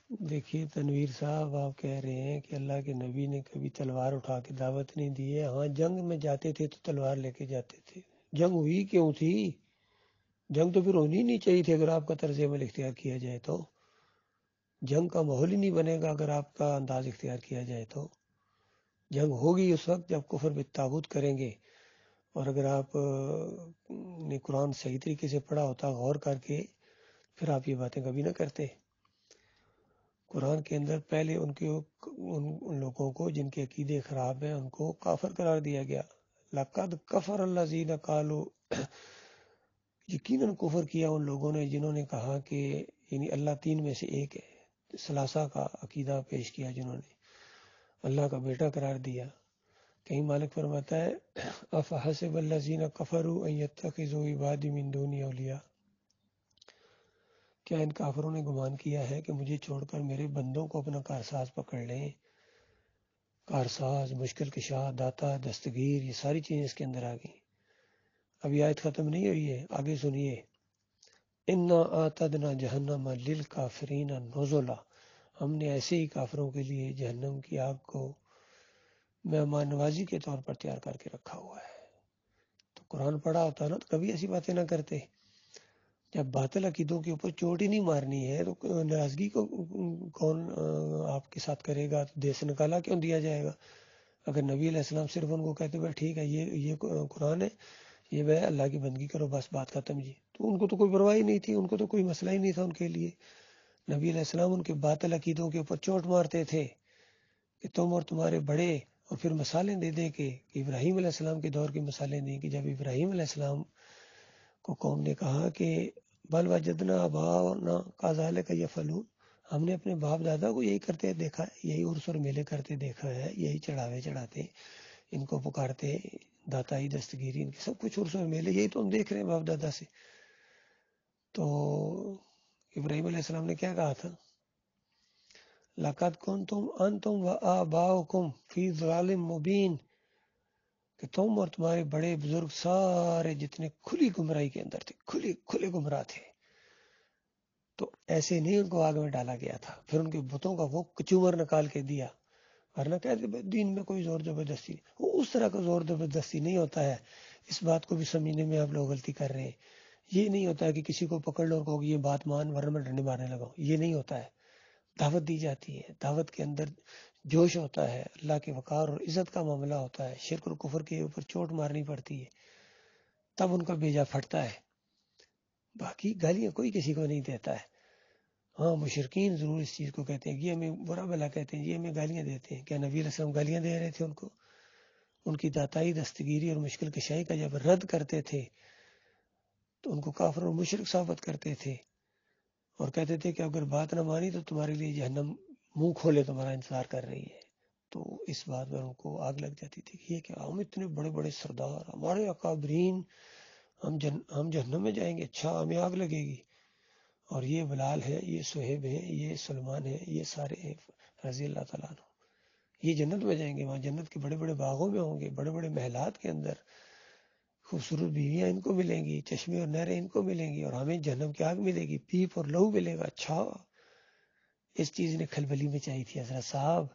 دیکھیے تنویر صاحب، آپ کہہ رہے ہیں کہ اللہ کے نبی نے کبھی تلوار اٹھا کے دعوت نہیں دی ہے۔ ہاں، جنگ میں جاتے تھے تو تلوار لے کے جاتے تھے۔ جنگ ہوئی کیوں تھی؟ جنگ تو پھر ہونی نہیں چاہیے تھی اگر آپ کا طرز عمل اختیار کیا جائے تو۔ جنگ کا ماحول ہی نہیں بنے گا اگر آپ کا انداز اختیار کیا جائے تو۔ جنگ ہوگی اس وقت جب کفر بالطاغوت کریں گے۔ اور اگر آپ نے قرآن صحیح طریقے سے پڑھا ہوتا، غور کر کے، پھر آپ یہ باتیں کبھی نہ کرتے۔ قرآن کے اندر پہلے ان لوگوں کو جن کے عقیدے خراب ہیں ان کو کافر قرار دیا گیا۔ لقد کفر الذین قالوا، یقیناً کفر کیا ان لوگوں نے جنہوں نے کہا کہ یعنی اللہ تین میں سے ایک ہے، ثلاثہ کا عقیدہ پیش کیا، جنہوں نے اللہ کا بیٹا قرار دیا۔ کہیں مالک فرماتا ہے افحسب الذین کفروا ان یتخذوا عبادی من دونی اولیاء، کیا ان کافروں نے گمان کیا ہے کہ مجھے چھوڑ کر میرے بندوں کو اپنا کارساز پکڑ لیں؟ کارساز، مشکل کشا، داتا، دستگیر، یہ ساری چیزیں اس کے اندر آ گئیں۔ ابھی آیت ختم نہیں ہوئی ہے، آگے سنیے۔ انا اعتدنا جہنم للکافرین نزلا، ہم نے ایسے ہی کافروں کے لیے جہنم کی آگ کو مہمان نوازی کے طور پر تیار کر کے رکھا ہوا ہے۔ تو قرآن پڑھا ہوتا نا تو کبھی ایسی باتیں نہ کرتے۔ جب باطل عقیدوں کے اوپر چوٹ ہی نہیں مارنی ہے تو ناراضگی کو کون آپ کے ساتھ کرے گا؟ تو دیس نکالا کیوں دیا جائے گا؟ اگر نبی علیہ السلام صرف ان کو کہتے بھائی ٹھیک ہے یہ قرآن ہے، یہ وہ اللہ کی بندگی کرو، بس بات ختم جی، تو ان کو تو کوئی پرواہ ہی نہیں تھی، ان کو تو کوئی مسئلہ ہی نہیں تھا ان کے لیے۔ نبی علیہ السلام ان کے باطل عقیدوں کے اوپر چوٹ مارتے تھے کہ تم اور تمہارے بڑے، اور پھر مثالیں دے دے کہ ابراہیم علیہ السلام کے دور کی مثالیں دیں کہ جب ابراہیم علیہ السلام کو قوم نے کہا کہ بل وجدنا آباءنا کذالک یفعلون، ہم نے اپنے باپ دادا کو یہی کرتے دیکھا ہے، یہی عرس اور میلے کرتے دیکھا ہے، یہی چڑھاوے چڑھاتے، ان کو پکارتے، داتائی، دستگیری، ان کے سب کچھ عرس اور میلے، یہی تو ہم دیکھ رہے ہیں باپ دادا سے۔ تو ابراہیم علیہ السلام نے کیا کہا تھا؟ لقد کنتم انتم وآباؤکم فی ضلال مبین، کہ تم اور تمہارے بڑے بزرگ سارے جتنے کھلی گمراہی کے اندر تھے، کھلے گمراہ تھے۔ تو ایسے نہیں ان کو آگ میں ڈالا گیا تھا، پھر ان کے بتوں کا وہ کچومر نکال کے دیا، ورنہ کہتے دین میں کوئی زور زبردستی نہیں۔ وہ اس طرح کا زور زبردستی نہیں ہوتا ہے، اس بات کو بھی سمجھنے میں آپ لوگ غلطی کر رہے ہیں۔ یہ نہیں ہوتا ہے کہ کسی کو پکڑ لو اور کہو کہ یہ بات مان ورنہ میں ڈنڈے مارنے لگا ہوں، یہ نہیں ہوتا ہے۔ دعوت دی جاتی ہے، دعوت کے اندر جوش ہوتا ہے، اللہ کے وقار اور عزت کا معاملہ ہوتا ہے، شرک اور کفر کے اوپر چوٹ مارنی پڑتی ہے، تب ان کا بیجا پھٹتا ہے۔ باقی گالیاں کوئی کسی کو نہیں دیتا ہے۔ ہاں، مشرکین ضرور اس چیز کو کہتے ہیں، یہ ہمیں برا بھلا کہتے ہیں، یہ ہمیں گالیاں دیتے ہیں۔ کیا نبی علیہ السلام گالیاں دے رہے تھے ان کو؟ ان کی داتائی، دستگیری اور مشکل کشائی کا جب رد کرتے تھے تو ان کو کافر اور مشرک ثابت کرتے تھے، اور کہتے تھے کہ اگر بات نہ مانی تو تمہارے لیے جہنم منہ کھولے تمہارا انتظار کر رہی ہے۔ تو اس بات پر ان کو آگ لگ جاتی تھی کہ یہ کہ ہم اتنے بڑے بڑے سردار، ہمارے اکابرین، ہم جہنم میں جائیں گے، اچھا ہمیں آگ لگے گی، اور یہ بلال ہے، یہ صہیب ہے، یہ سلمان ہے، یہ سارے ہیں رضی اللہ تعالیٰ عنہ، یہ جنت میں جائیں گے، وہاں جنت کے بڑے بڑے باغوں میں ہوں گے، بڑے بڑے محلات کے اندر، خوبصورت بیویاں ان کو ملیں گی، چشمے اور نہریں ان کو ملیں گی، اور ہمیں جہنم کی آگ ملے گی، پیپ اور لہو ملے گا۔ اچھا، اس چیز نے کھلبلی میں چاہی تھی حضرت صاحب۔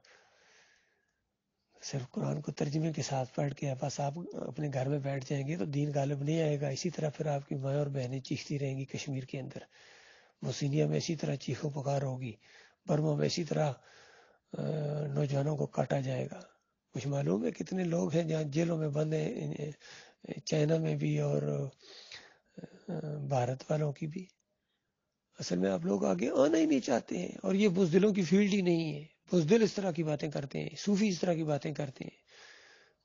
صرف قرآن کو ترجمے کے ساتھ پڑھ کے بس آپ اپنے گھر میں بیٹھ جائیں گے تو دین غالب نہیں آئے گا۔ اسی طرح پھر آپ کی مائیں اور بہنیں چیختی رہیں گی کشمیر کے اندر، موسینیا میں اسی طرح چیخو پکار ہوگی، برما میں اسی طرح نوجوانوں کو کاٹا جائے گا۔ کچھ معلوم ہے کتنے لوگ ہیں جہاں جیلوں میں بند ہیں، چائنا میں بھی اور بھارت والوں کی بھی۔ اصل میں آپ لوگ آگے آنا ہی نہیں چاہتے ہیں، اور یہ بزدلوں کی فیلڈ ہی نہیں ہے۔ بزدل اس طرح کی باتیں کرتے ہیں، صوفی اس طرح کی باتیں کرتے ہیں،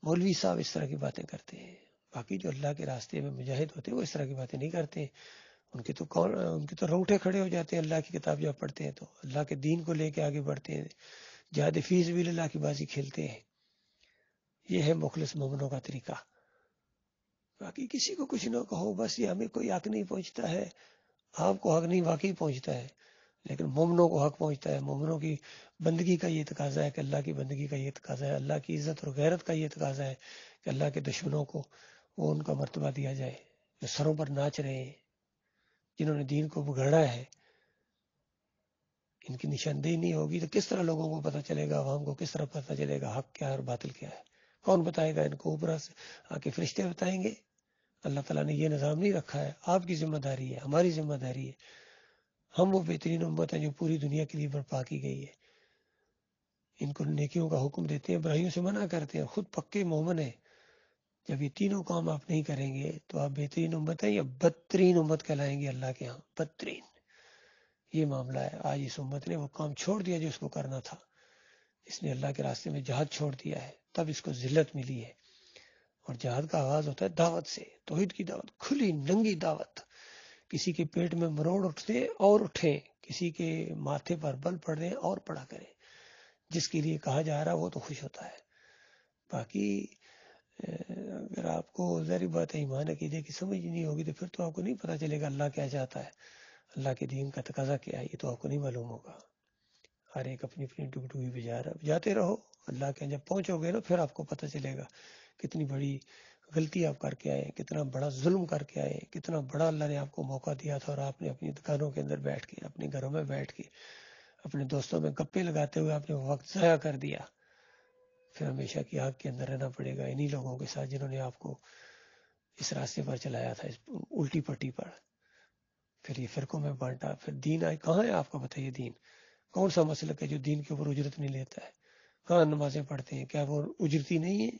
مولوی صاحب اس طرح کی باتیں کرتے ہیں۔ باقی جو اللہ کے راستے میں مجاہد ہوتے ہیں وہ اس طرح کی باتیں نہیں کرتے ہیں۔ ان کے تو رونگٹے کھڑے ہو جاتے ہیں اللہ کی کتاب جب پڑھتے ہیں تو، اللہ کے دین کو لے کے آگے بڑھتے ہیں، جہاد فی سبیل اللہ کی بازی کھیلتے ہیں۔ یہ ہے مخلص مومنوں کا طریقہ۔ باقی کسی کو کچھ نہ کہو، بس یہ ہمیں کوئی حق نہیں پہنچتا ہے، آپ کو حق نہیں واقعی پہنچتا ہے، لیکن مومنوں کو حق پہنچتا ہے۔ مومنوں کی بندگی کا یہ تقاضا ہے کہ اللہ کی بندگی کا یہ تقاضا ہے، اللہ کی عزت اور غیرت کا یہ تقاضا ہے کہ اللہ کے دشمنوں کو وہ ان کا مرتبہ دیا جائے، جو سروں پر ناچ رہے ہیں، جنہوں نے دین کو بگاڑا ہے۔ ان کی نشاندہی نہیں ہوگی تو کس طرح لوگوں کو پتہ چلے گا، عوام کو کس طرح پتہ چلے گا حق کیا ہے اور باطل کیا ہے؟ کون بتائے گا ان کو؟ اوپر سے آ کے فرشتے بتائیں گے؟ اللہ تعالیٰ نے یہ نظام نہیں رکھا ہے. آپ کی ذمہ داری ہے، ہماری ذمہ داری ہے. ہم وہ بہترین امت ہیں جو پوری دنیا کے لیے برپا کی گئی ہے. ان کو نیکیوں کا حکم دیتے ہیں، برائیوں سے منع کرتے ہیں، خود پکے مومن ہیں. جب یہ تینوں کام آپ نہیں کریں گے تو آپ بہترین امت ہیں یا بدترین امت کہلائیں گے اللہ کے ہاں؟ بدترین. یہ معاملہ ہے. آج اس امت نے وہ کام چھوڑ دیا جو اس کو کرنا تھا. اس نے اللہ کے راستے میں جہاد چھوڑ دیا ہے، تب اس کو ذلت ملی ہے. اور جہاد کا آغاز ہوتا ہے دعوت سے، توحید کی دعوت، کھلی ننگی دعوت. کسی کے پیٹ میں مروڑ اٹھتے اور اٹھیں، کسی کے ماتھے پر بل پڑ دیں اور پڑا کریں. جس کے لیے کہا جا رہا وہ تو خوش ہوتا ہے. باقی اگر آپ کو ظاہری بات ہے ایمان عقیدے کی سمجھ نہیں ہوگی تو پھر تو آپ کو نہیں پتہ چلے گا اللہ کیا چاہتا ہے، اللہ کے دین کا تقاضا کیا ہے. یہ تو آپ کو نہیں معلوم ہوگا. ہر ایک اپنی اپنی ڈگڈگی پہ جا رہا. جاتے رہو، اللہ کے جب پہنچو گے نا پھر آپ کو پتہ چلے گا کتنی بڑی غلطی آپ کر کے آئے، کتنا بڑا ظلم کر کے آئے، کتنا بڑا اللہ نے آپ کو موقع دیا تھا اور آپ نے اپنی دکانوں کے اندر بیٹھ کے، اپنے گھروں میں بیٹھ کے، اپنے دوستوں میں گپے لگاتے ہوئے آپ نے وقت ضائع کر دیا. پھر ہمیشہ کی آگ کے اندر رہنا پڑے گا انہی لوگوں کے ساتھ جنہوں نے آپ کو اس راستے پر چلایا تھا، اس الٹی پٹی پر. پھر یہ فرقوں میں بانٹا. پھر دین آئے کہاں ہے آپ کا؟ بتائیے دین کون سا مسلک ہے جو دین کے اوپر اجرت نہیں لیتا ہے؟ کہاں نمازیں پڑھتے ہیں؟ کیا وہ اجرتی نہیں ہے؟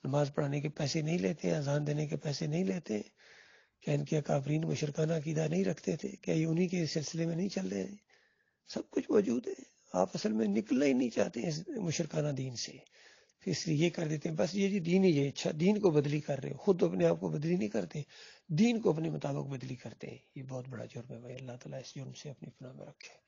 نماز پڑھانے کے پیسے نہیں لیتے ہیں؟ اذان دینے کے پیسے نہیں لیتے ہیں؟ کیا ان کے اکابرین مشرکانہ عقیدہ نہیں رکھتے تھے؟ کیا یہ انہی کے سلسلے میں نہیں چل رہے ہیں؟ سب کچھ موجود ہے. آپ اصل میں نکلنا ہی نہیں چاہتے ہیں اس مشرکانہ دین سے، اس لیے یہ کر دیتے ہیں بس یہ جی دین ہی ہے. اچھا دین کو بدلی کر رہے ہو، خود اپنے آپ کو بدلی نہیں کرتے، دین کو اپنے مطابق بدلی کرتے ہیں. یہ بہت بڑا جرم ہے بھائی. اللہ تعالیٰ اس جرم سے اپنی پناہ میں رکھے.